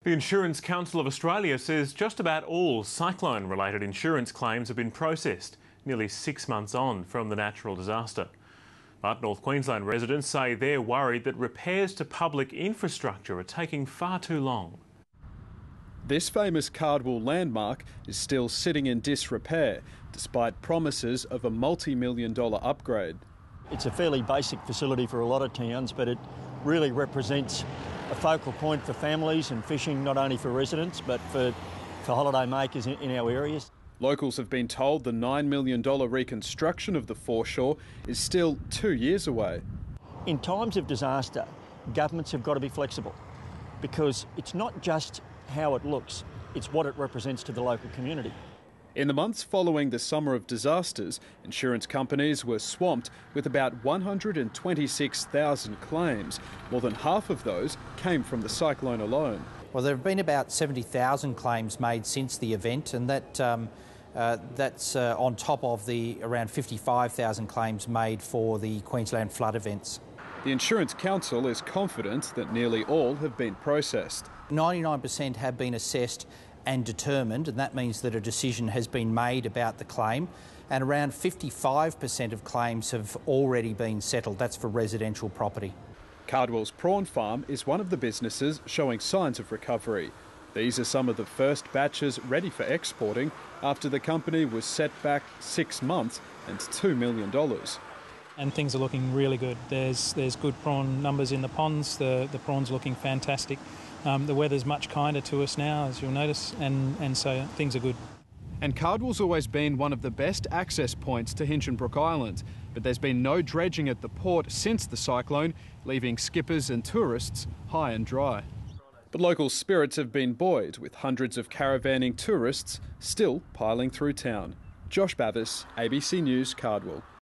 The Insurance Council of Australia says just about all cyclone-related insurance claims have been processed, nearly 6 months on from the natural disaster. But North Queensland residents say they're worried that repairs to public infrastructure are taking far too long. This famous Cardwell landmark is still sitting in disrepair, despite promises of a multi-million-dollar upgrade. It's a fairly basic facility for a lot of towns, but it really represents a focal point for families and fishing, not only for residents but for holiday makers in our areas. Locals have been told the $9 million reconstruction of the foreshore is still 2 years away. In times of disaster, governments have got to be flexible, because it's not just how it looks, it's what it represents to the local community. In the months following the summer of disasters, insurance companies were swamped with about 126,000 claims. More than half of those came from the cyclone alone. Well, there have been about 70,000 claims made since the event, and that's on top of the around 55,000 claims made for the Queensland flood events. The Insurance Council is confident that nearly all have been processed. 99% have been assessed and determined, and that means that a decision has been made about the claim, and around 55% of claims have already been settled. That's for residential property. Cardwell's prawn farm is one of the businesses showing signs of recovery. These are some of the first batches ready for exporting after the company was set back 6 months and $2 million. And things are looking really good. There's good prawn numbers in the ponds. The prawn's looking fantastic. The weather's much kinder to us now, as you'll notice, and so things are good. And Cardwell's always been one of the best access points to Hinchinbrook Island, but there's been no dredging at the port since the cyclone, leaving skippers and tourists high and dry. But local spirits have been buoyed, with hundreds of caravanning tourists still piling through town. Josh Bavas, ABC News, Cardwell.